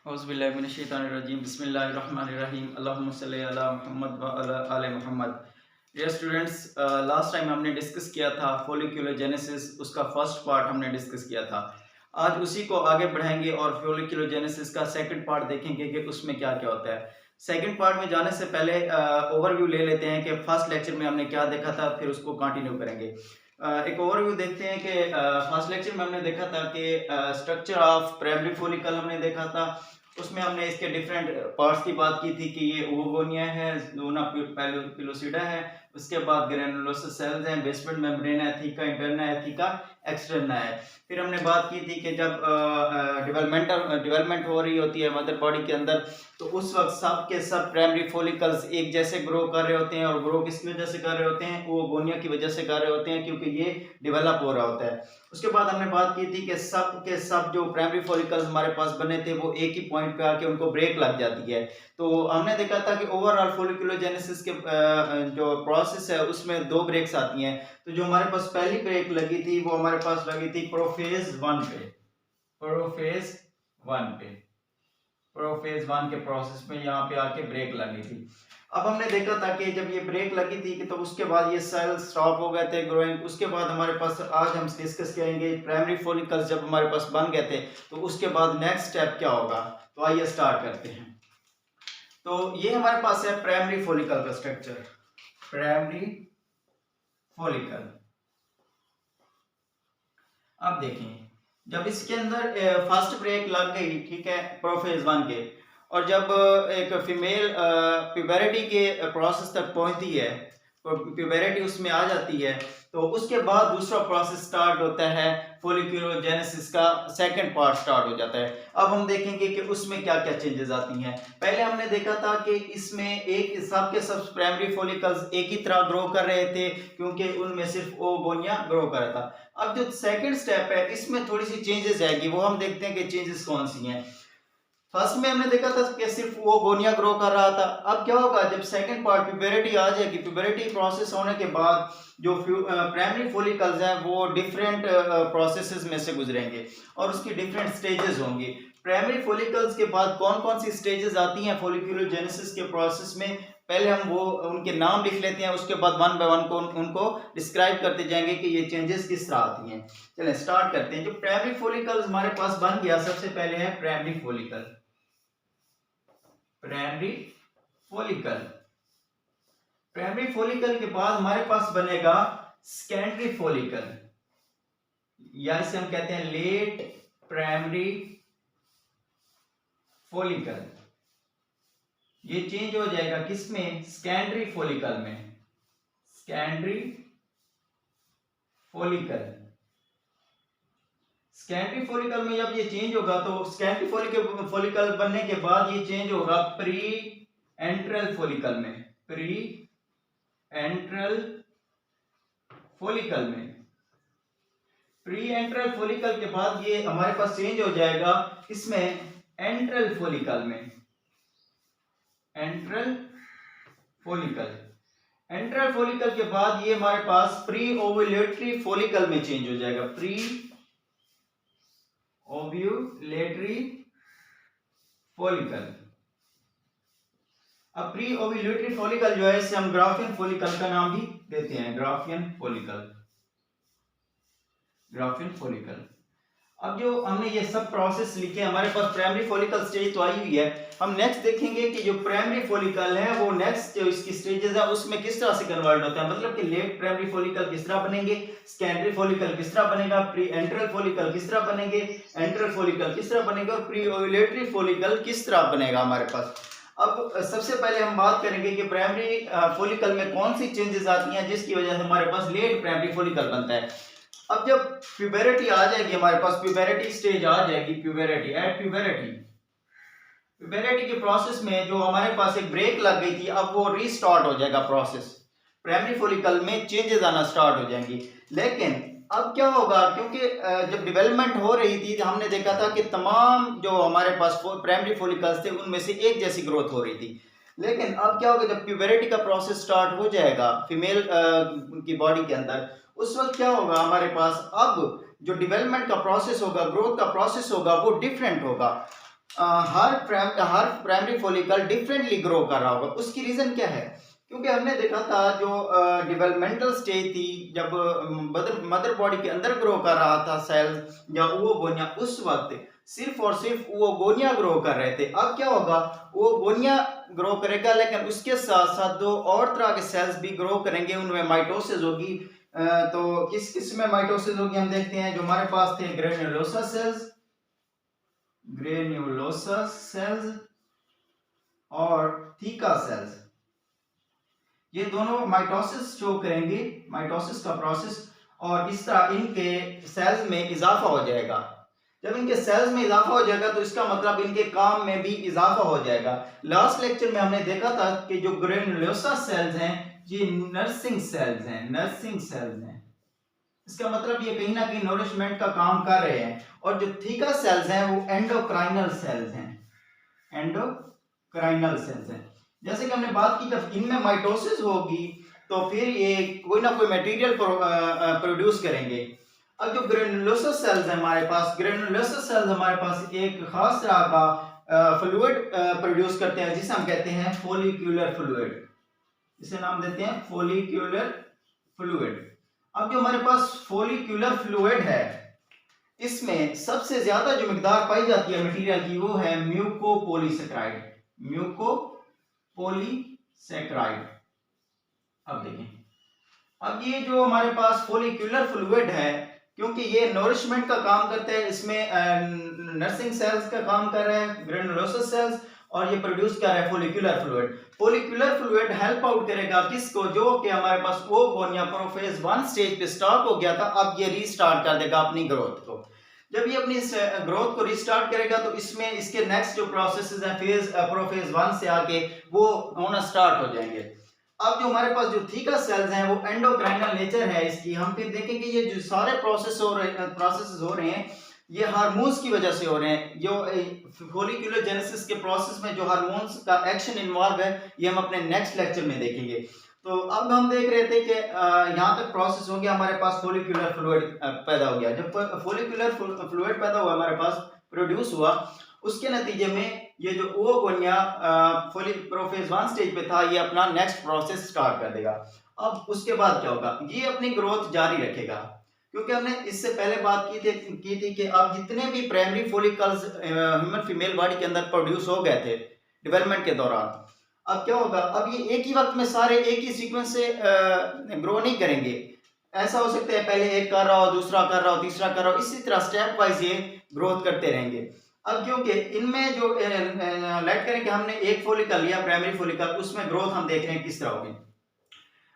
औज़ुबिल्लाहिमिनश्शैतानिर्रजीम बिस्मिल्लाहिर्रहमानिर्रहीम अल्लाहुम्मा सल्लि अला मुहम्मद व अला आले Mohammad. Dear students, last time हमने डिस्कस किया था फोलिकुलोजेनेसिस, उसका फर्स्ट पार्ट हमने डिस्कस किया था। आज उसी को आगे बढ़ाएंगे और फोलिकुलोजेनेसिस का सेकंड पार्ट देखेंगे कि उसमें क्या क्या होता है। सेकंड पार्ट में जाने से पहले ओवरव्यू ले लेते हैं कि फर्स्ट लेक्चर में हमने क्या देखा था, फिर उसको कंटिन्यू करेंगे। एक ओवरव्यू देखते हैं कि फर्स्ट लेक्चर में हमने देखा था कि स्ट्रक्चर ऑफ प्राइमरी फोलिकल हमने देखा था। उसमें हमने इसके डिफरेंट पार्ट्स की बात की थी कि ये ओवोगोनिया है, ज़ोना पिलोसिडा है, उसके बाद ग्रैनुलोसस सेल्स हैं, बेसमेंट मेम्ब्रेन है, थीका इंटरना है, थीका एक्सटर्ना है। फिर हमने बात की थी कि जब डेवलपमेंट हो रही होती है मदर बॉडी के अंदर, तो उस वक्त सब के सब प्राइमरी फोलिकल्स एक जैसे ग्रो कर रहे होते हैं। और ग्रो किस वजह से कर रहे होते हैं? ओवोगोनिया की वजह से कर रहे होते हैं, क्योंकि ये डेवलप हो रहा होता है। उसके बाद हमने बात की थी कि सब के सब जो प्राइमरी फॉलिकल्स हमारे पास बने थे वो एक ही पॉइंट पे आके उनको ब्रेक लग जाती है। तो हमने देखा था कि ओवरऑल फॉलिकुलोजेनेसिस के जो प्रोसेस है उसमें दो ब्रेक्स आती हैं। तो जो हमारे पास पहली ब्रेक लगी थी वो हमारे पास लगी थी प्रोफेज 1 पे। प्रोफेज 1 पे, प्रोफेज 1 के प्रोसेस में यहाँ पे आके ब्रेक लगी थी। अब हमने देखा था कि जब ये ब्रेक लगी थी कि तो उसके बाद ये सेल स्टॉप हो गए थे ग्रोइंग। उसके बाद हमारे पास आज हम डिस्कस करेंगे प्राइमरी फॉलिकल्स जब हमारे पास बन गए थे तो उसके बाद नेक्स्ट स्टेप क्या होगा। तो आइए स्टार्ट करते हैं। तो ये हमारे पास है प्राइमरी फॉलिकल का स्ट्रक्चर। प्राइमरी फॉलिकल, अब देखें जब इसके अंदर फर्स्ट ब्रेक लग गई, ठीक है, प्रोफेज 1 के, और जब एक फीमेल प्यूबरिटी के प्रोसेस तक पहुंचती है, प्यूबरिटी उसमें आ जाती है, तो उसके बाद दूसरा प्रोसेस स्टार्ट होता है, फोलिकुलोजेनेसिस का सेकंड पार्ट स्टार्ट हो जाता है। अब हम देखेंगे कि उसमें क्या क्या चेंजेस आती हैं। पहले हमने देखा था कि इसमें एक सब के सब प्राइमरी फोलिकल्स एक ही तरह ग्रो कर रहे थे, क्योंकि उनमें सिर्फ ओवोगोनिया ग्रो कर रहा था। अब जो सेकंड स्टेप है इसमें थोड़ी सी चेंजेस आएगी, वो हम देखते हैं कि चेंजेस कौन सी हैं। फर्स्ट में हमने देखा था कि सिर्फ वो गोनिया ग्रो कर रहा था। अब क्या होगा जब सेकंड पार्ट प्यूबरिटी आ जाएगी, प्यूबरिटी प्रोसेस होने के बाद जो प्राइमरी फॉलिकल्स हैं वो डिफरेंट प्रोसेसेस में से गुजरेंगे और उसकी डिफरेंट स्टेजेस होंगी। प्राइमरी फॉलिकल्स के बाद कौन कौन सी स्टेजेस आती हैं फॉलिकुलोजेनेसिस के प्रोसेस में, पहले हम वो उनके नाम लिख लेते हैं, उसके बाद वन बाय वन को उनको डिस्क्राइब करते जाएंगे कि ये चेंजेस किस तरह आती हैं। चलें स्टार्ट करते हैं। जो प्राइमरी फॉलिकल्स हमारे पास बन गया, सबसे पहले है primary follicle. Primary follicle, primary follicle के बाद हमारे पास बनेगा सेकेंडरी फॉलिकल, या इसे हम कहते हैं लेट प्राइमरी फॉलिकल। ये चेंज हो जाएगा किसमें? सेकेंडरी फॉलिकल में। सेकेंडरी फॉलिकल, सेकेंडरी फॉलिकल में जब ये चेंज होगा तो सेकेंडरी फॉलिकल बनने के बाद ये चेंज होगा प्री एंट्रल फॉलिकल में। प्री एंट्रल फॉलिकल में, प्री एंट्रल फॉलिकल के बाद ये हमारे पास चेंज हो जाएगा इसमें एंट्रल फॉलिकल में। एंट्रल फॉलिकल, एंट्रल फॉलिकल के बाद ये हमारे पास प्री ओव्यूलेटरी फॉलिकल में चेंज हो जाएगा। Pre ovulatory follicle. अब प्री ओव्यूलेटरी फॉलिकल जो है इसे हम ग्राफियन फॉलिकल का नाम भी देते हैं। Graafian follicle, Graafian follicle. अब जो हमने ये सब प्रोसेस लिखे, हमारे पास प्राइमरी फॉलिकल स्टेज तो आई हुई है। हम नेक्स्ट देखेंगे कि जो प्राइमरी फॉलिकल है वो नेक्स्ट जो इसकी स्टेजेस है उसमें किस तरह से कन्वर्ट होता है, मतलब कि लेट प्राइमरी फॉलिकल किस तरह बनेंगे, सेकेंडरी फॉलिकल किस तरह बनेगा, प्री एंट्रल फॉलिकल किस तरह बनेंगे, एंट्रल फॉलिकल किस तरह बनेगा और प्री ओव्यूलेटरी फॉलिकल किस तरह बनेगा हमारे पास। अब सबसे पहले हम बात करेंगे कि प्राइमरी फॉलिकल में कौन सी चेंजेस आती हैं जिसकी वजह से हमारे पास लेट प्राइमरी फॉलिकल बनता है। अब जब प्यूबरिटी आ जाएगी हमारे पास, प्यूबरिटी स्टेज आ जाएगी, प्यूबरिटी एट प्यूबरिटी, प्यूबरिटी के प्रोसेस में जो हमारे पास एक ब्रेक लग गई थी अब वो रीस्टार्ट हो जाएगा प्रोसेस, प्राइमरी फॉलिकल में चेंजेस आना स्टार्ट हो जाएंगी। लेकिन अब क्या होगा, क्योंकि जब डेवलपमेंट हो रही थी तो हमने देखा था कि तमाम जो हमारे पास प्राइमरी फॉलिकल्स थे उनमें से एक जैसी ग्रोथ हो रही थी। लेकिन अब क्या होगा जब प्यूबरिटी का प्रोसेस स्टार्ट हो जाएगा फीमेल की बॉडी के अंदर, उस वक्त क्या होगा हमारे पास अब जो डेवलपमेंट का प्रोसेस होगा, ग्रोथ का प्रोसेस होगा वो डिफरेंट होगा। हर प्राइमरी फॉलिकल डिफरेंटली ग्रो कर रहा होगा। उसकी रीजन क्या है? क्योंकि हमने देखा था जो डेवलपमेंटल स्टेज थी, जब मदर बॉडी के अंदर ग्रो कर रहा था सेल्स या ओवोगोनिया, उस वक्त सिर्फ और सिर्फ ओवोगोनिया ग्रो कर रहे थे। अब क्या होगा, ओवोगोनिया ग्रो करेगा, लेकिन उसके साथ साथ दो और तरह के सेल्स भी ग्रो करेंगे, उनमें माइटोसिस होगी। तो किस किस में माइटोसिस होगी हम देखते हैं। जो हमारे पास थे ग्रेन्युलोसस सेल्स और थीका सेल्स, ये दोनों माइटोसिस शो करेंगे, माइटोसिस का प्रोसेस, और इस तरह इनके सेल्स में इजाफा हो जाएगा। जब इनके सेल्स में इजाफा हो जाएगा तो इसका मतलब इनके काम में भी इजाफा हो जाएगा। लास्ट लेक्चर में हमने देखा था कि जो ग्रेन्युलोसा सेल्स हैं ये नर्सिंग सेल्स हैं। इसका मतलब ये कहीं ना कहीं नोरिशमेंट का काम कर रहे हैं। और जो थीका सेल्स हैं वो एंडोक्राइनल सेल्स हैं। जैसे कि हमने बात की, जब इनमें माइटोसिस होगी तो फिर ये कोई ना कोई मटेरियल प्रोड्यूस करेंगे। अब जो ग्रेनुलोसस सेल्स है हमारे पास एक खास तरह का फ्लूइड प्रोड्यूस करते हैं, जिसे हम कहते हैं फोलिक्यूलर फ्लूइड। इसे नाम देते हैं फोलिक्यूलर फ्लूइड। अब जो हमारे पास फोलिक्यूलर फ्लूइड है, इसमें सबसे ज्यादा जो मिकदार पाई जाती है मटेरियल की वो है म्यूकोपॉलीसैकराइड। अब देखें, अब ये जो हमारे पास फोलिक्यूलर फ्लूइड है, क्योंकि ये नोरिशमेंट का काम करता है, इसमें नर्सिंग सेल्स का काम कर रहे हैं ग्रेनुलोसस सेल्स, और ये प्रोड्यूस कर रहा है फोलिक्यूलर फ्लूइड हेल्प आउट करेगा किसको, जो कि हमारे पास ओवोगोनिया प्रोफेज 1 स्टेज पे स्टॉप हो गया था, अब ये रीस्टार्ट कर देगा अपनी ग्रोथ को। जब ये अपनी ग्रोथ को रिस्टार्ट करेगा तो इसमें इसके नेक्स्ट जो प्रोसेसेस हैं प्रोफेज 1 से आके वो होना स्टार्ट हो जाएंगे। अब जो हमारे पास जो थीका सेल्स हैं वो एंडोक्राइनल नेचर है इसकी। हम फिर देखेंगे ये जो सारे प्रोसेसेस हो रहे हैं ये हार्मोन्स की वजह से हो रहे हैं। जो फोलिकुलर जेनेसिस के प्रोसेस में जो हार्मोन्स का एक्शन इन्वॉल्व है ये हम अपने नेक्स्ट लेक्चर में देखेंगे। तो अब हम देख रहे थे कि यहाँ तक प्रोसेस हो गया, हमारे पास फोलिकुलर फ्लूइड पैदा हो गया। जब फोलिकुलर फ्लूइड पैदा हुआ हमारे पास प्रोड्यूस हुआ, उसके नतीजे में ये जो ओवोगोनिया प्रोफेज 1 स्टेज पे था ये अपना नेक्स्ट प्रोसेस स्टार्ट कर देगा। अब उसके बाद क्या होगा, ये अपनी ग्रोथ जारी रखेगा, क्योंकि हमने इससे पहले बात की थी कि अब जितने भी primary follicles human female body के अंदर प्रोड्यूस हो गए थे डेवलपमेंट के दौरान, अब क्या होगा, अब ये एक ही वक्त में सारे एक ही सीक्वेंस से ग्रो नहीं करेंगे। ऐसा हो सकता है पहले एक कर रहा हो, दूसरा कर रहा हो, तीसरा कर रहा हो, इसी तरह स्टेप वाइज ये ग्रोथ करते रहेंगे। अब क्योंकि इनमें जो लेट करें कि हमने एक फोलिकल लिया प्राइमरी फोलिकल, उसमें ग्रोथ हम देख रहे हैं किस तरह होगी।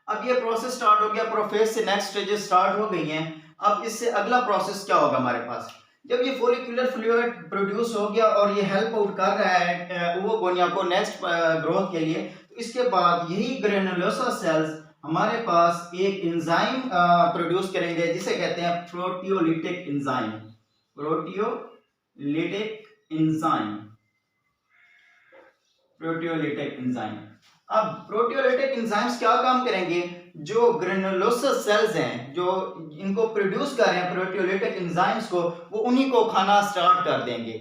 अब ये प्रोसेस स्टार्ट हो गया, प्रोफेज से नेक्स्ट स्टेजेस स्टार्ट हो गई हैं। अब इससे अगला प्रोसेस क्या होगा हमारे पास, जब ये फोलिकुलर फ्लूइड प्रोड्यूस हो गया और ये हेल्प आउट कर रहा है ओवोगोनिया को नेक्स्ट ग्रोथ के लिए, तो इसके बाद यही ग्रेनुलोसा सेल्स हमारे पास एक एंजाइम प्रोड्यूस करेंगे जिसे कहते हैं प्रोटियोलिटिक एंजाइम। अब प्रोटियोलिटिक एंजाइम्स क्या काम करेंगे, जो ग्रेनुलोसस सेल्स हैं जो इनको प्रोड्यूस कर रहे हैं प्रोटियोलिटिक एंजाइम्स को, वो उन्हीं को खाना स्टार्ट कर देंगे।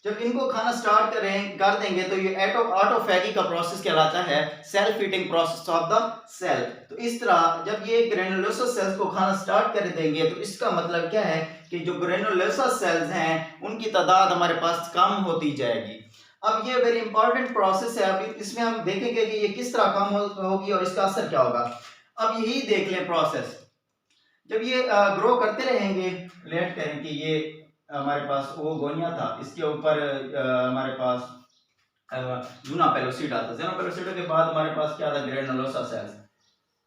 जब इनको खाना स्टार्ट कर देंगे तो ये ऑटोफैगी का प्रोसेस कहलाता है, self eating process of the cell. तो इस तरह जब ये ग्रेनुलोसस सेल्स को खाना स्टार्ट कर देंगे तो इसका मतलब क्या है कि जो ग्रेनुलोसस सेल्स हैं उनकी तादाद हमारे पास कम होती जाएगी। अब ये वेरी इंपॉर्टेंट प्रोसेस है, अभी इसमें हम देखेंगे कि ये किस तरह कम होगी और इसका असर क्या होगा। अब यही देख लें प्रोसेस, जब ये ग्रो करते रहेंगे, लेट करें कि ये हमारे पास ओवोगोनिया था, इसके ऊपर हमारे पास ज़ूनापेलोसिडा था, ज़ूनापेलोसिडा के बाद हमारे पास क्या था, ग्रेनुलोसा सेल्स।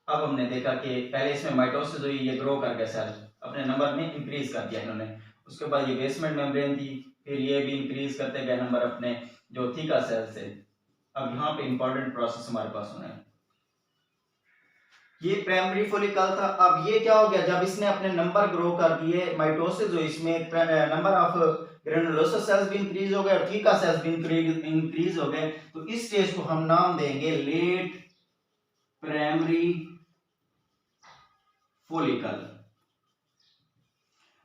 अब हमने देखा कि पहले इसमें माइटोसिस हुई, ये ग्रो कर गया, सेल अपने नंबर में इंक्रीज कर दिया इन्होंने। उसके बाद ये बेसमेंट मेम्ब्रेन थी, फिर ये भी इंक्रीज करते गए नंबर अपने जो थीका सेल से। अब यहाँ पे इंपॉर्टेंट प्रोसेस हमारे पास होना है, ये प्राइमरी फोलिकल था। अब ये क्या हो गया, जब इसने अपने नंबर ग्रो कर दिए, माइटोसिस जो इसमें नंबर ऑफ ग्रेनुलोसा सेल्स भी इंक्रीज हो गए और थीका सेल्स भी इंक्रीज हो गए, तो इस स्टेज को हम नाम देंगे लेट प्राइमरी फोलिकल।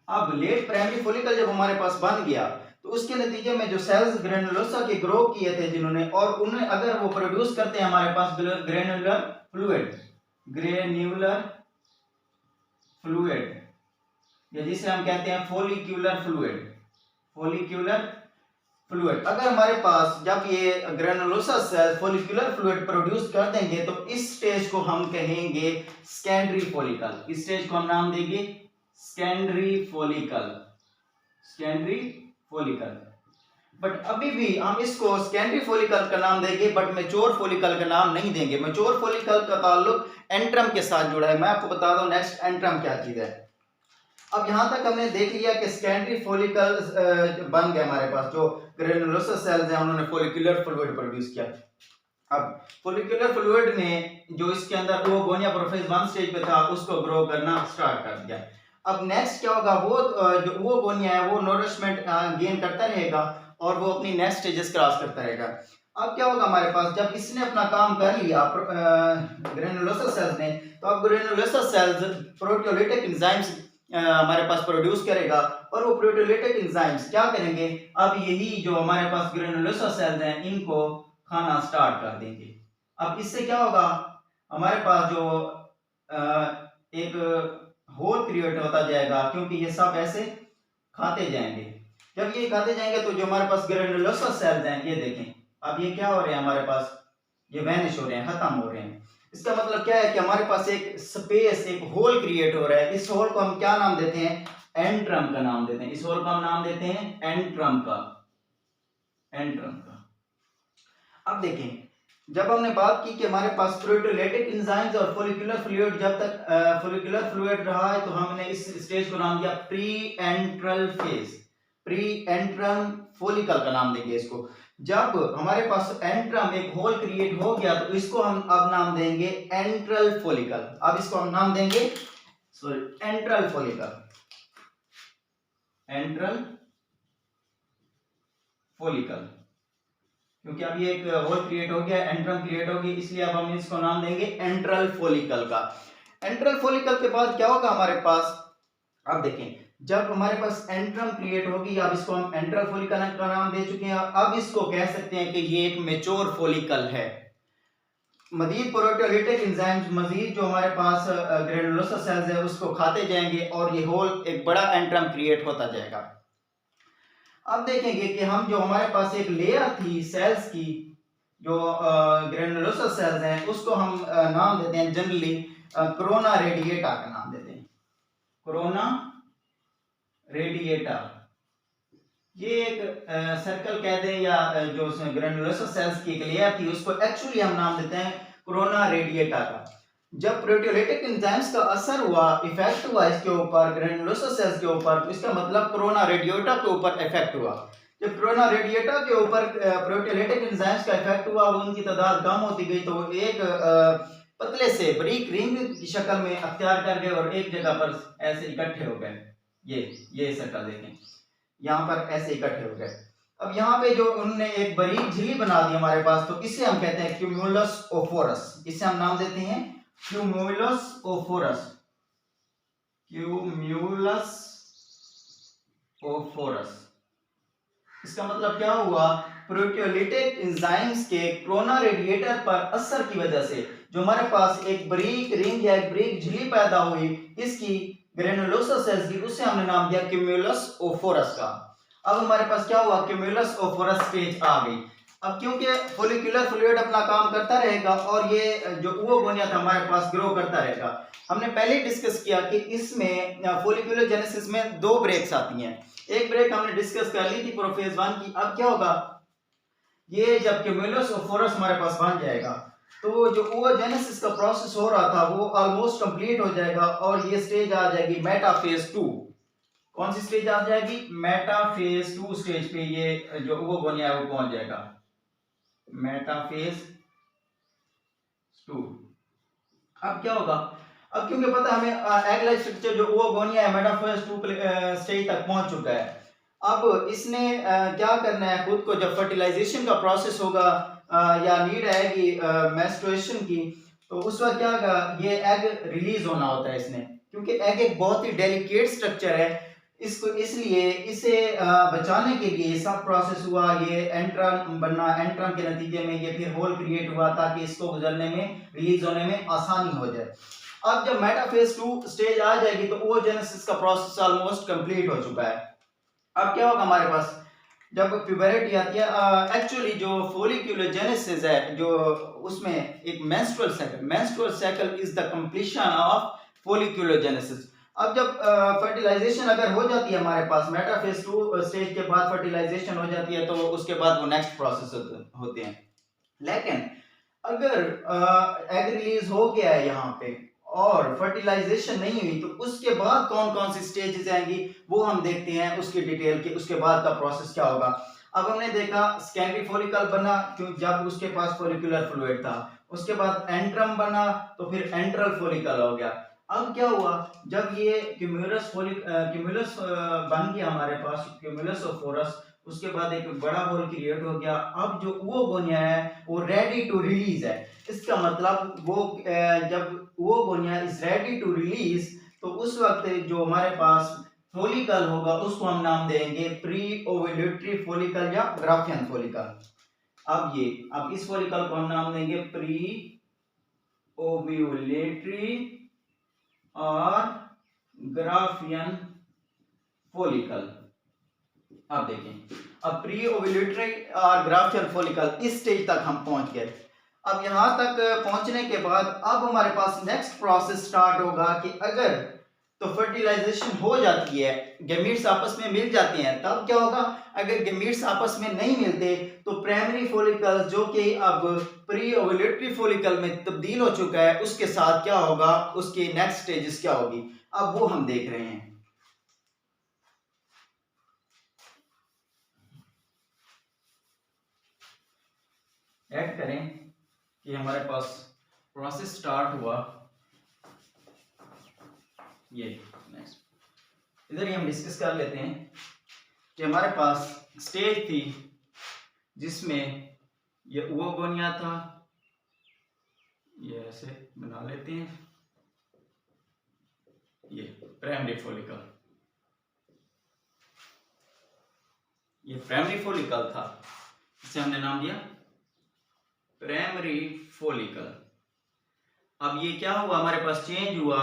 अब लेट प्राइमरी फोलिकल जब हमारे पास बन गया तो उसके नतीजे में जो सेल्स ग्रेनुलोसा के ग्रो किए थे जिन्होंने, और उन्हें अगर वो प्रोड्यूस करते हैं हमारे पास ग्रेनुलर फ्लूइड, ग्रेन्युलर फ्लूइड, या जिसे हम कहते हैं फोलिक्यूलर फ्लूइड, फोलिक्यूलर फ्लूइड। अगर हमारे पास जब ये granulosa cell follicular fluid produce कर देंगे तो इस स्टेज को हम कहेंगे सेकेंडरी फॉलिकल। इस स्टेज को हम नाम देंगे secondary follicle, secondary follicle. But अभी भी हम इसको सेकेंडरी फॉलिकल का नाम देंगे, बट मैच्योर फॉलिकल का नाम नहीं देंगे। मैच्योर फॉलिकल का ताल्लुक एंट्रम के साथ जुड़ा है। मैं आपको बता दूं नेक्स्ट एंट्रम क्या चीज है। अब यहां तक हमने देख लिया कि सेकेंडरी फॉलिकल बन गए हमारे पास, जो ग्रेनुलोसा सेल्स हैं उन्होंने फॉलिकुलर फ्लूइड प्रोड्यूस किया। अब फॉलिकुलर फ्लूइड ने जो इसके अंदर वो गोनिया प्रोफेज 1 स्टेज पे था उसको ग्रो करना स्टार्ट कर दिया। अब नेक्स्ट क्या होगा, जो वो गोनिया है वो नोरिशमेंट गेन करता रहेगा और वो अपनी नेक्स्ट स्टेजेस क्रॉस करता रहेगा। अब क्या होगा हमारे पास, जब इसने अपना काम कर लिया ग्रेनुलोसा सेल्स ने, तो अब ग्रेनुलोसा सेल्स प्रोटियोलिटिक एंजाइम्स हमारे पास प्रोड्यूस करेगा, और वो प्रोटियोलिटिक एंजाइम्स क्या करेंगे, अब यही जो हमारे पास ग्रेनुलोसा सेल्स हैं इनको खाना स्टार्ट कर देंगे। अब इससे क्या होगा, हमारे पास जो एक होल क्रिएट होता जाएगा, क्योंकि ये सब ऐसे खाते जाएंगे। जब ये खाते जाएंगे तो जो हमारे पास ग्रेनुलोसा सेल्स हैं ये देखें, अब ये क्या हो रहे हैं हमारे पास, ये वैनिश हो रहे हैं, खत्म हो रहे हैं। इसका मतलब क्या है कि हमारे पास एक स्पेस, एक होल क्रिएट हो रहा है। इस होल को हम क्या नाम देते हैं, एंट्रम का नाम देते हैं। इस होल का हम नाम देते हैं एंट्रम का, एंट्रम का। अब देखें, जब हमने बात की कि हमारे पास प्रोटियोलिटिक एंजाइम्स और फॉलिकुलर फ्लूइड, जब तक फॉलिकुलर फ्लूइड रहा है तो हमने इस स्टेज को नाम दिया pre enteral phase, pre antrum follicle का नाम देंगे इसको। जब हमारे पास एंट्रम एक होल क्रिएट हो गया तो इसको हम अब नाम देंगे एंट्रल फॉलिकल। अब इसको हम नाम देंगे एंट्रल फॉलिकल, एंट्रल फॉलिकल, क्योंकि अब ये एक होल क्रिएट हो गया, एंट्रम क्रिएट होगी, इसलिए अब हम इसको नाम देंगे एंट्रल फॉलिकल का। एंट्रल फॉलिकल के बाद क्या होगा हमारे पास, अब देखें, जब हमारे पास एंट्रम क्रिएट होगी, अब इसको हम एंट्रल फॉलिकल का नाम दे चुके हैं। अब इसको कह सकते हैं कि ये एक मैच्योर फॉलिकल है। मजीद प्रोटियोलिटिक एंजाइम्स, मजीद जो हमारे पास ग्रेनुलोसा सेल्स है उसको खाते जाएंगे और ये होल एक बड़ा एंट्रम क्रिएट होता जाएगा। अब देखेंगे कि हम जो हमारे पास एक लेयर थी सेल्स की, जो ग्रेनुलोसा सेल्स हैं, उसको हम नाम देते हैं जनरली कोरोना रेडिएटा का नाम देते हैं, कोरोना रेडिएटा। ये एक सर्कल कह दें या जो ग्रेनुलोसा सेल्स की एक लेयर थी उसको एक्चुअली हम नाम देते हैं कोरोना रेडिएटा का। जब प्रोटियोलिटिक एंजाइम्स का असर हुआ, इफेक्ट हुआ इसके ऊपर, ग्रेनुलोसा सेल्स के ऊपर, तो इसका मतलब कोरोना रेडिएटा के ऊपर इफेक्ट हुआ। जब कोरोना रेडिएटा के ऊपर प्रोटियोलिटिक एंजाइम्स का इफेक्ट हुआ, उनकी तादाद कम होती गई, तो एक पतले से बारीक रिंग की शक्ल में अख्तियार कर गए और एक जगह पर ऐसे इकट्ठे हो गए। ये सर्कल देखें, यहाँ पर ऐसे इकट्ठे हो गए। अब यहाँ पे जो उन्होंने एक बारीक झिल्ली बना दी हमारे पास, तो इसे हम कहते हैं क्यूमुलस ओफोरस। इसे हम नाम देते हैं क्यूमुलस ओफोरस, क्यूमुलस ओफोरस। इसका मतलब क्या हुआ, प्रोटियोलिटिक एंजाइम्स के कोरोना रेडिएटर पर असर की वजह से जो हमारे पास एक बारीक रिंग या एक बारीक झिल्ली पैदा हुई इसकी ग्रेनुलोसा सेल्स की, उसे हमने नाम दिया क्यूमुलस ओफोरस का। अब हमारे पास क्या हुआ, क्यूमुलस ओफोरस स्टेज आ गई। अब क्योंकि फॉलिकुलर फ्लूइड अपना काम करता रहेगा और ये जो ओवोगोनिया था हमारे पास ग्रो करता रहेगा। हमने पहले ही डिस्कस किया कि इसमें फॉलिकुलर जेनेसिस में दो ब्रेक्स आती हैं। एक ब्रेक हमने डिस्कस कर ली थी प्रोफेज 1 की। अब क्या होगा, ये जब क्यूमुलस ओफोरस हमारे पास बन जाएगा तो जो ओवोजेनेसिस का प्रोसेस हो रहा था वो ऑलमोस्ट कंप्लीट हो जाएगा और ये स्टेज आ जाएगी मेटाफेज 2। कौन सी स्टेज आ जाएगी, मेटाफेज 2 स्टेज पे ये जो ओवोगोनिया है वो पहुंच जाएगा, मेटाफेज 2। अब क्या होगा, अब क्योंकि पता है हमें एग लाइक स्ट्रक्चर जो ओवोगोनिया है मेटाफेज 2 स्टेज तक पहुंच चुका है। अब इसने क्या करना है, खुद को जब फर्टिलाइजेशन का प्रोसेस होगा या नीड आएगी मेंस्ट्रुएशन की, तो उस वक्त क्या ये एग रिलीज होना होता है इसने, क्योंकि एग एक बहुत ही डेलिकेट स्ट्रक्चर है। इसको इसलिए इसे बचाने के लिए सब प्रोसेस हुआ, ये एंट्रम बनना, एंट्रम के नतीजे में ये फिर होल क्रिएट हुआ ताकि इसको गुजरने में, रिलीज होने में आसानी हो जाए। अब जब मेटाफेज 2 स्टेज आ जाएगी तो oogenesis का प्रोसेस ऑलमोस्ट कंप्लीट हो चुका है। अब क्या होगा हमारे पास जब प्यूबरिटी आती है, एक्चुअली जो फोलिकुलोजेनेसिस है, जो उसमें एक menstrual cycle is the completion of folliculogenesis. अब जब फर्टिलाइजेशन अगर हो जाती है हमारे पास, मेटाफेज 2 स्टेज के बाद फर्टिलाइजेशन हो जाती है, तो उसके बाद वो नेक्स्ट प्रोसेस होते हैं। लेकिन अगर एग रिलीज हो गया है यहाँ पे और फर्टिलाइजेशन नहीं हुई, तो उसके बाद कौन कौन सी स्टेजेस आएंगी वो हम देखते हैं उसकी डिटेल के, उसके बाद का प्रोसेस क्या होगा। अब हमने देखा सेकेंडरी फोलिकल बना, क्यों, जब उसके पास फोलिकुलर फ्लूइड था। उसके बाद एंट्रम बना, तो फिर एंट्रल फोलिकल हो गया। अब क्या हुआ, जब ये क्यूमुलस बन गया हमारे पास, क्यूमुलस ओफोरस, उसके बाद एक बड़ा होल क्रिएट हो गया। अब जो ओगोनिया है वो रेडी टू रिलीज है। इसका मतलब वो जब oogonia is ready to release, तो उस वक्त जो हमारे पास फोलिकल होगा उसको हम नाम देंगे प्री ओव्यूलेटरी फोलिकल या ग्राफियन फोलिकल। अब इस फोलिकल को हम नाम देंगे प्री ओव्यूलेटरी और ग्राफियन फोलिकल। अब देखें, अब प्री ओव्यूलेटरी और ग्राफियन फोलिकल इस स्टेज तक हम पहुंच गए। अब यहां तक पहुंचने के बाद अब हमारे पास नेक्स्ट प्रोसेस स्टार्ट होगा कि अगर तो फर्टिलाइजेशन हो जाती है, गैमीट्स आपस में मिल जाते हैं, तब क्या होगा, अगर गैमीट्स आपस में नहीं मिलते तो प्राइमरी फोलिकल जो कि अब प्री ओव्यूलेटरी फोलिकल में तब्दील हो चुका है, उसके साथ क्या होगा, उसकी नेक्स्ट स्टेजेस क्या होगी, अब वो हम देख रहे हैं। ऐड करें कि हमारे पास प्रोसेस स्टार्ट हुआ, ये नेक्स्ट इधर ही हम डिस्कस कर लेते हैं कि हमारे पास स्टेज थी जिसमें ये ओगोनिया था, ये ऐसे बना लेते हैं, ये प्राइमरी फोलिकल, ये प्राइमरी फोलिकल था, इसे हमने नाम दिया प्राइमरी फोलिकल। अब ये क्या हुआ, हमारे पास चेंज हुआ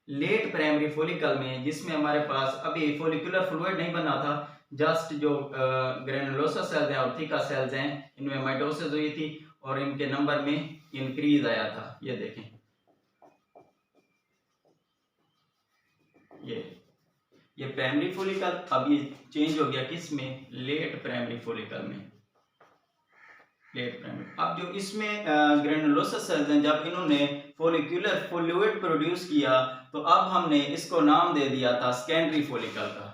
लेट प्राइमरी फोलिकल में, जिसमें हमारे पास अभी फोलिकुलर फ्लूइड नहीं बना था, जस्ट जो ग्रेनुलोसा सेल्स हैं और थीका सेल्स हैं, इनमें माइटोसिस हुई थी और इनके नंबर में इंक्रीज आया था। ये देखें, ये प्राइमरी फोलिकल, अब ये चेंज हो गया किस में, लेट प्राइमरी फोलिकल में, लेट प्राइमरी। अब जो इसमें ग्रेनुलोसा सेल्स हैं, जब इन्होंने फोलिकुलर फ्लूइड प्रोड्यूस किया, तो अब हमने इसको नाम दे दिया था सेकेंडरी फोलिकल का।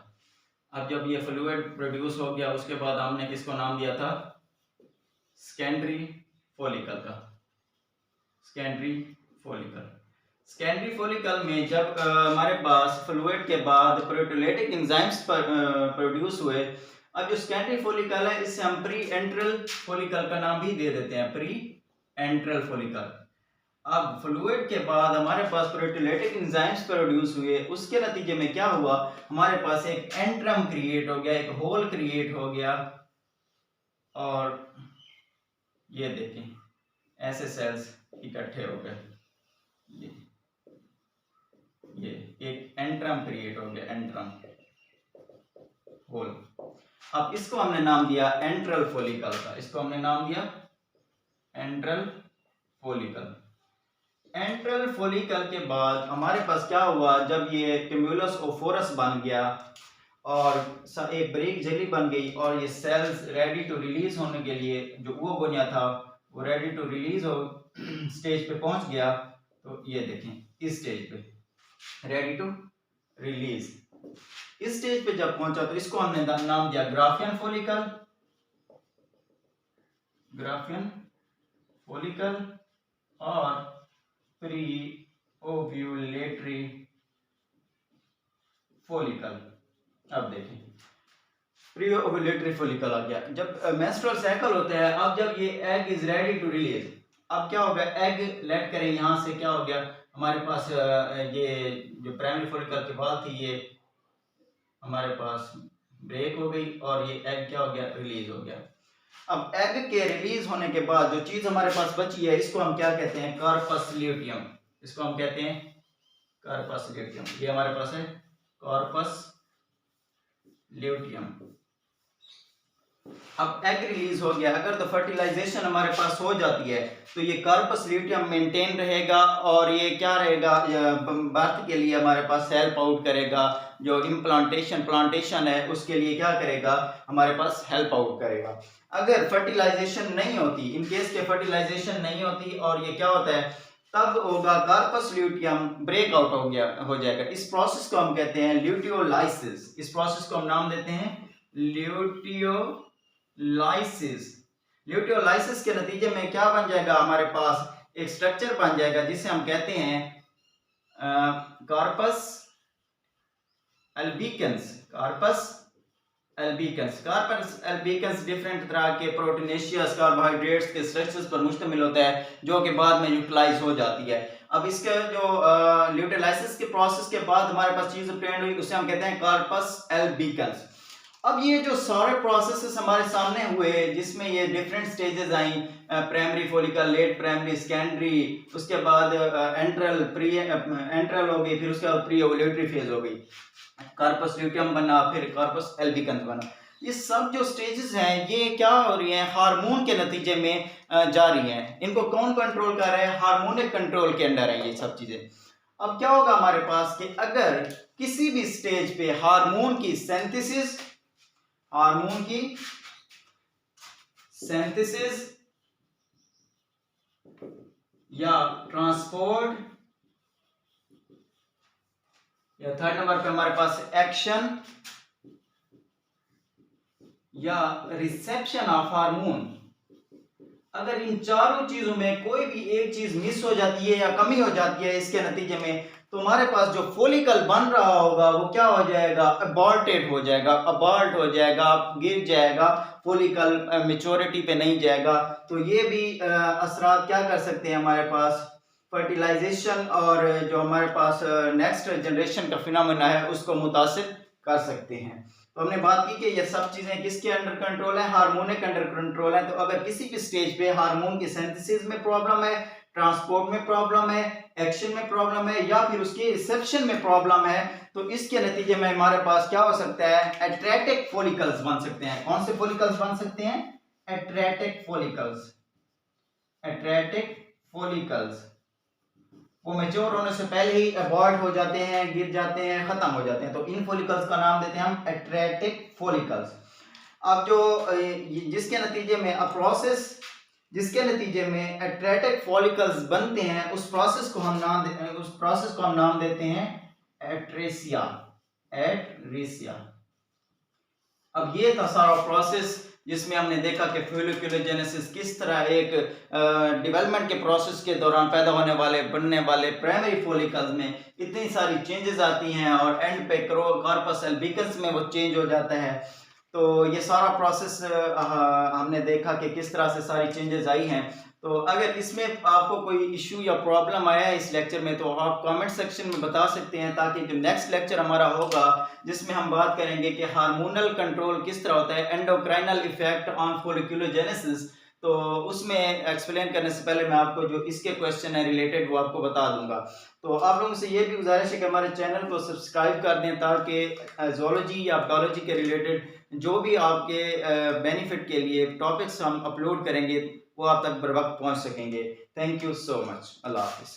अब जब ये फ्लूइड प्रोड्यूस हो गया, उसके बाद हमने किसको नाम दिया था, सेकेंडरी फोलिकल का, सेकेंडरी फोलिकल। सेकेंडरी फोलिकल में जब हमारे पास फ्लूइड के बाद प्रोटीयोलाइटिक एंजाइम्स प्रोड्यूस हुए, अब जो सेकेंडरी फोलिकल है इससे हम प्री एंट्रल फोलिकल का नाम भी दे देते हैं, प्री एंट्रल फोलिकल। अब फ्लूइड के बाद हमारे पास प्रोटीयोलाइटिक एंजाइम्स प्रोड्यूस हुए, उसके नतीजे में क्या हुआ, हमारे पास एक एंट्रम क्रिएट हो गया, एक होल क्रिएट हो गया, और ये देखें ऐसे सेल्स इकट्ठे हो गए, ये एक एंट्रम क्रिएट हो गया, एंट्रम होल। अब इसको हमने नाम दिया एंट्रल फोलिकल का, इसको हमने नाम दिया एंट्रल फोलिकल। एंट्रल फोलिकल के बाद हमारे पास क्या हुआ, जब ये क्यूमुलस ओफोरस बन गया और एक ब्रेक जेली बन गई और ये सेल्स रेडी टू रिलीज होने के लिए, जो ओगोनिया था वो रेडी टू रिलीज हो स्टेज पे पहुंच गया, तो ये देखें इस स्टेज पे रेडी टू रिलीज। इस स्टेज पे जब पहुंचा तो इसको हमने नाम दिया ग्राफियन फोलिकल, ग्राफियन फोलिकल और प्री ओव्यूलेटरी फोलिकल। अब देखें प्री ओव्यूलेटरी फोलिकल आ गया, जब मेंस्ट्रुअल साइकिल होता है, अब जब ये egg is ready to release, अब क्या हो गया, एग लेट करें यहां से क्या हो गया, हमारे पास ये जो प्राइमरी फोलिकल की बात थी, ये हमारे पास ब्रेक हो गई और ये एग क्या हो गया, रिलीज हो गया। अब एग के रिलीज होने के बाद जो चीज हमारे पास बची है इसको हम क्या कहते हैं, कार्पस ल्यूटियम। इसको हम कहते हैं कार्पस ल्यूटियम। ये हमारे पास है कार्पस ल्यूटियम। अब एग रिलीज हो गया, अगर तो फर्टिलाइजेशन हमारे पास हो जाती है तो ये कार्पस ल्यूटियम मेंटेन रहेगा और ये क्या रहेगा, बर्थ के लिए हमारे पास हेल्प आउट करेगा। जो प्लांटेशन है उसके लिए क्या करेगा, हमारे पास हेल्प आउट करेगा। अगर फर्टिलाइजेशन नहीं होती, इन केस के फर्टिलाइजेशन नहीं होती और ये क्या होता है, तब होगा कार्पस ल्यूटियम ब्रेकआउट हो जाएगा। इस प्रोसेस को हम कहते हैं ल्यूटियोलाइसिस। इस प्रोसेस को हम नाम देते हैं ल्यूटियोलाइसिस के नतीजे में क्या बन जाएगा, हमारे पास एक स्ट्रक्चर बन जाएगा जिसे हम कहते हैं corpus albicans. Corpus albicans different तरह के प्रोटीनेशियस कार्बोहाइड्रेट्स के स्ट्रक्चर्स पर मुश्तमिल होता है जो कि बाद में यूटिलाइज हो जाती है। अब इसके जो ल्यूटियोलाइसिस के प्रोसेस के बाद हमारे पास चीज ऑब्टेन्ड हुई उसे हम कहते हैं कार्पस एल्बिकन्स। अब ये जो सारे प्रोसेसेस हमारे सामने हुए जिसमें ये डिफरेंट स्टेजेस आई, primary follicle, late primary, secondary, उसके बाद एंट्रल हो गई, फिर उसके बाद प्री ओव्यूलेटरी फेज हो गई, कार्पस ल्यूटियम बना, फिर कार्पस एल्बिकन्स बना। ये सब जो स्टेजेस हैं ये क्या हो रही हैं, हार्मोन के नतीजे में जा रही हैं। इनको कौन कंट्रोल कर रहे हैं, हार्मोनिक कंट्रोल के अंडर है ये सब चीजें। अब क्या होगा हमारे पास कि अगर किसी भी स्टेज पे हार्मोन की सिंथेसिस या ट्रांसपोर्ट, या थर्ड नंबर पे हमारे पास एक्शन या रिसेप्शन ऑफ हार्मोन, अगर इन चारों चीजों में कोई भी एक चीज मिस हो जाती है या कमी हो जाती है इसके नतीजे में, तो हमारे पास जो फॉलिकल बन रहा होगा वो क्या हो जाएगा, अबॉर्टेड हो जाएगा, अबॉर्ट हो जाएगा, गिर जाएगा, फॉलिकल मैच्योरिटी पे नहीं जाएगा। तो ये भी असरात क्या कर सकते हैं हमारे पास, फर्टिलाइजेशन और जो हमारे पास नेक्स्ट जनरेशन का फिनोमेना है उसको मुतासिर कर सकते हैं। तो हमने बात की कि ये सब चीजें किसके अंडर कंट्रोल है, हार्मोनिक अंडर कंट्रोल है। तो अगर किसी भी स्टेज पे हार्मोन की सिंथेसिस में प्रॉब्लम है, ट्रांसपोर्ट में प्रॉब्लम है, एक्शन में प्रॉब्लम है, या फिर उसकी रिसेप्शन में प्रॉब्लम है, तो इसके नतीजे में हमारे पास क्या हो सकता है, एट्रेटिक फॉलिकल्स बन सकते हैं। कौन से फॉलिकल्स बन सकते हैं, एट्रेटिक फॉलिकल्स। वो मैच्योर होने से पहले ही अबॉर्ट हो जाते हैं, गिर जाते हैं, खत्म हो जाते हैं। तो इन फॉलिकल्स का नाम देते हैं हम एट्रेटिक फॉलिकल्स। अब जो जिसके नतीजे में जिसके नतीजे में एट्रेटिक फॉलिकल्स बनते हैं उस प्रोसेस को हम नाम देते हैं एट्रेसिया। अब ये था सारा प्रोसेस जिसमें हमने देखा कि फोलिकुलोजेनेसिस किस तरह एक डेवलपमेंट के प्रोसेस के दौरान पैदा बनने वाले प्राइमरी फॉलिकल्स में इतनी सारी चेंजेस आती हैं और एंड पे कार्पस एल्बिकन्स में वो चेंज हो जाता है। तो ये सारा प्रोसेस हमने देखा कि किस तरह से सारी चेंजेस आई हैं। तो अगर इसमें आपको कोई इशू या प्रॉब्लम आया है इस लेक्चर में तो आप कमेंट सेक्शन में बता सकते हैं, ताकि जो नेक्स्ट लेक्चर हमारा होगा जिसमें हम बात करेंगे कि हार्मोनल कंट्रोल किस तरह होता है, एंडोक्राइनल इफेक्ट ऑन फोलिकुलोजेनेसिस, तो उसमें एक्सप्लेन करने से पहले मैं आपको जो इसके क्वेश्चन है रिलेटेड वो आपको बता दूंगा। तो आप लोगों से ये भी गुजारिश है कि हमारे चैनल को सब्सक्राइब कर दें ताकि ज़ूलॉजी या बायोलॉजी के रिलेटेड जो भी आपके बेनिफिट के लिए टॉपिक्स हम अपलोड करेंगे वो आप तक बर वक्त पहुँच सकेंगे। Thank you so much. अल्लाह हाफिज़।